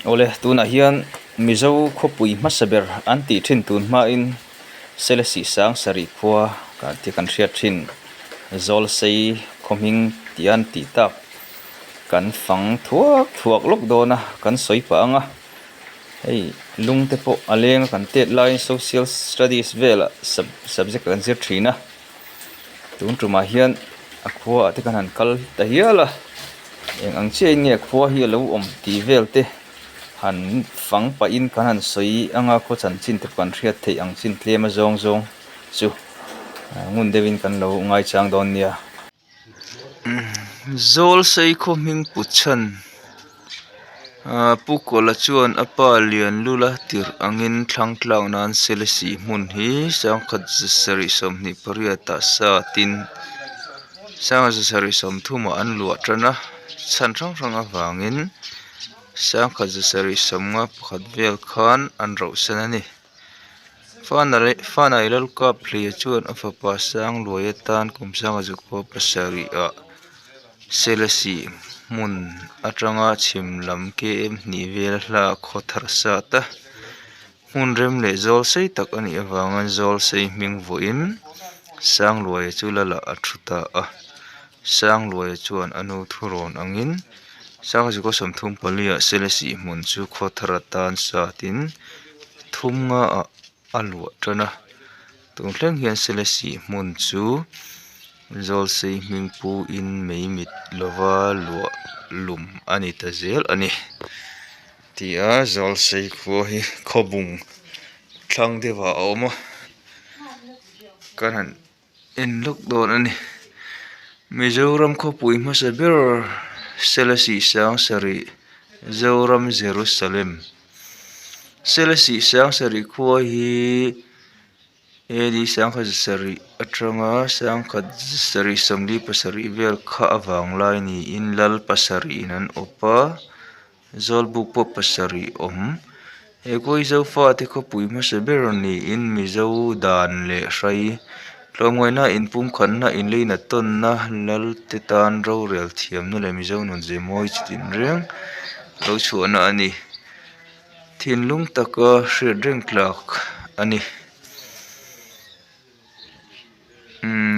ole tuna hian Mizo khawpui hmasa ber an ti thin tun hma in Selesih sang sari khua kan ti kan hriat thin Zawlsei khawming tian ti tak kan fang thuak lok dona kan soi pa anga hei lung te po aleng kan tet line social studies vela subject kan zir thina tun tuma hian a khua te kan han kal ta hiala eng ang che nge khua hi lo om ti velte han fang pa in kan han soi anga kho chan chin te kan hriat thei ang chin tlema zong zong chu ngun devin kan lo ngai chang don nia Zawlsei khawming puchan pukola chuan apa lian lula tir angin thlang nan Selesih hmun hi sangkhat sari som ni pariata sa tin sang sari som thuma an luat rana chan rang awangin sangkhat sari som nga pakhat vel khan an ro sanani fanai lal kap hlia chuan afapa sang luai tan kum sang azukpo pasari a Selesih hmun atanga chimlam ke ni vel hla khothar sa ta hmun rem le Zawlsei tak ani awangan Zawlsei hmingvoin sang luai chu lala athuta a sang luai chuan anu thuron angin sang azuk somthum palia Selesih hmun chu khothar tan sa tin thumnga a alwa tana tungleng hian Selesih hmun chu Zawlsei hmingpu in meimit lova lua lum ani ta zel ani tia Zawlsei khua hi khawbung thlang dewa awma kan han in lok don ani Mizoram khawpui hmasa ber Selesih sang sari Zoram Jerusalem Selesih sang sari khua hi edi sangkhat sari atanga sangkhat sari somli pasari vel kha awang lai ni in lal pasari nan opa zolbuk po pasari om ekoi zo fa te khawpui hmasa ber ni in Mizo dan le hrai tlawngwaina in pum khanna in leina tonna lal te tan ro rel thiam nu le Mizo nun je mawi chitin reng lo chuana ani thinlung taka hriat reng tlak ani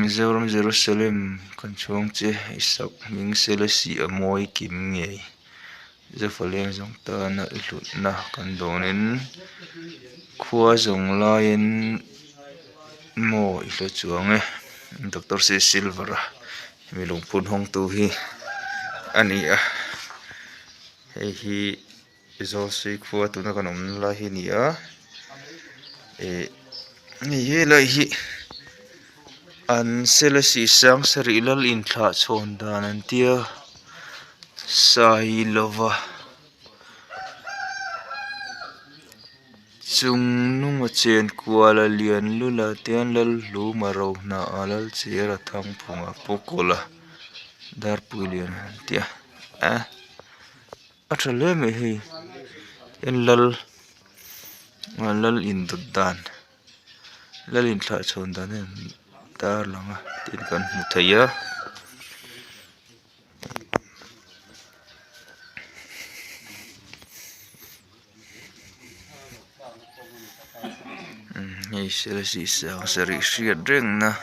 Zoram Jerusalem kan chuang che isak ming Selesih a mawi kim ngei zafaleng zong ta na ilut na kan donin khua zong lain mo ilo chuange Dr. C Silvera milung phun hong tu hi ani a hei hi Zawlsei khua tu na kan om la hi ni a ni he lai hi an Selesih sang sari lal in thla chhawn dan an tia sai lova chung nunga chen kuala lian lula tian lal lu maro na alal chera thang phunga pokola dar pulian tia athale me hi en lal in dan lal in thla chhawn dan dar langa tin kan hmu theia hei Selesih sang sari hriat reng na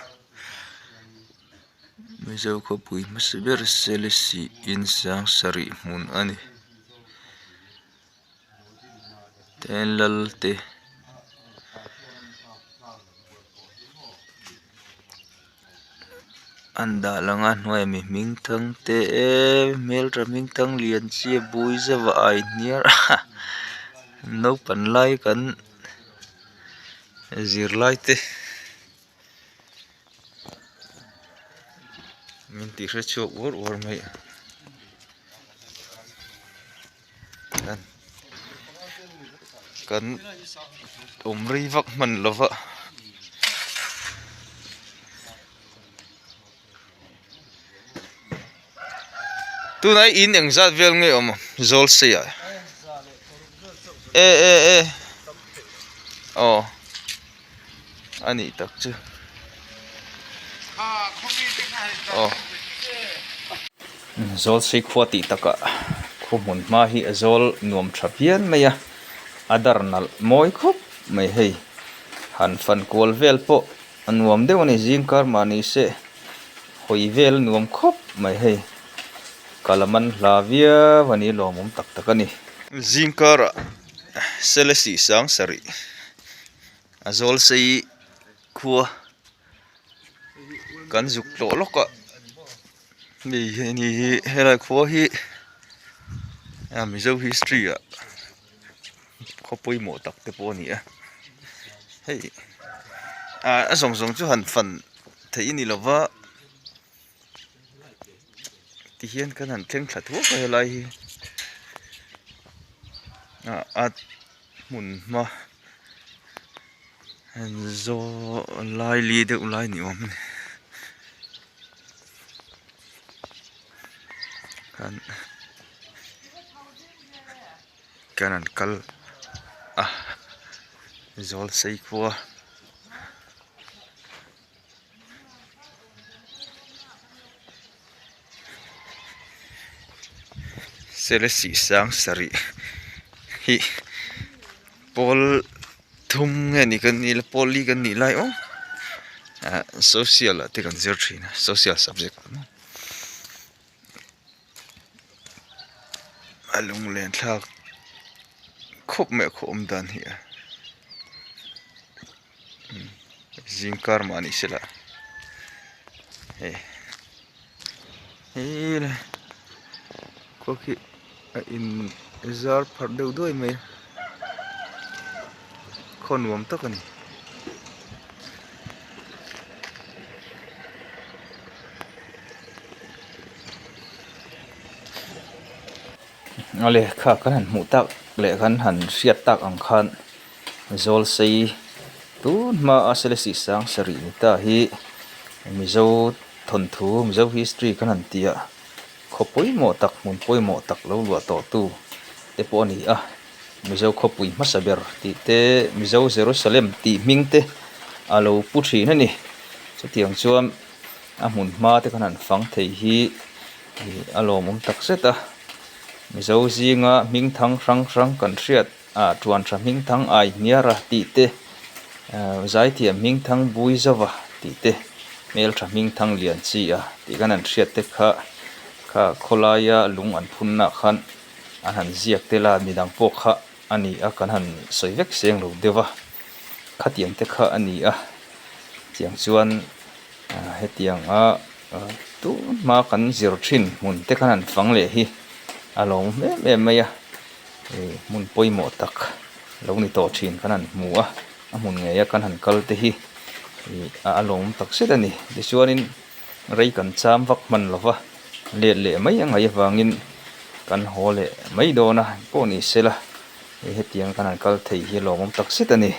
Mizo khawpui hmasa ber Selesih in sang sari hmun ani ten lal te anda langa hnuai mi hmingthang te melra hmingthang lian chia bui zawa ai niar no pan lai kan zir lai te min ti hre chok war mai kan umri vak man lova tu nai in eng zat vel nge om Zawlsei a oh ani tak chu oh Zawlsei khua ti taka khumun ma hi azol nuam thapian maya adarnal moi khop mai hei han fan kol vel po anuam deuh ani zingkar mani se hoivel nuam khop mai hei kalaman hlavia wani lomum tak tak ani zingkar selesih sang sari Zawlsei khua kan zuk tlawh loka ni helai khua hi Mizo history khawpui mo tak te pawh ani hei a zong zong chu han fan thei ni lova ti hian kan han thleng thla thuak a helai hi at mun ma zo lai li de ulai ni om ni kan an kal Zawlsei khua Selesih sang sari hi pol thum nge ni kan ni poli kan ni lai social te kan zir thina social subject alung len thak khop me khom dan hi zingkar mani sila le ko ki in zar phar deuh doi mai khonwam tak ani ale kha kan han mu tak le kan han riat tak ang khan Zawlsei tu ma Selesih sang sari ta hi Mizo thon thu Mizo history kan han tia khawpui mo tak mun poi mo tak lo lua to tu te pawh ani Mizo khawpui hmasa ber ti te Mizo Jerusalem ti hming te alo pu thin ani chutiang chuan a hmun hma te kan han fang thei hi alom tak seta Mizo zinga hmingthang rang kan hriat tuan tha hmingthang ai niara ti te zai thiam hmingthang bui zawa ti te mel tha hmingthang lian chi ti kan an hriat te kha kholaya lung an phunna khan an han ziak te la midang pawh kha ani kan han soivek seng lo dewa khatiang te kha ani tiang chuan hetiang tu ma kan zir thin mun te kan han fang le hi along me maya mun poimo tak lo ni to thin kan han mu mun nge ya kan han kal te hi along tak se ani de chuanin rei kan cham vak man lova le mai angai wangin kan hole mai do na pawh ni sela hetiang kan han kal thei hi lomom tak se ani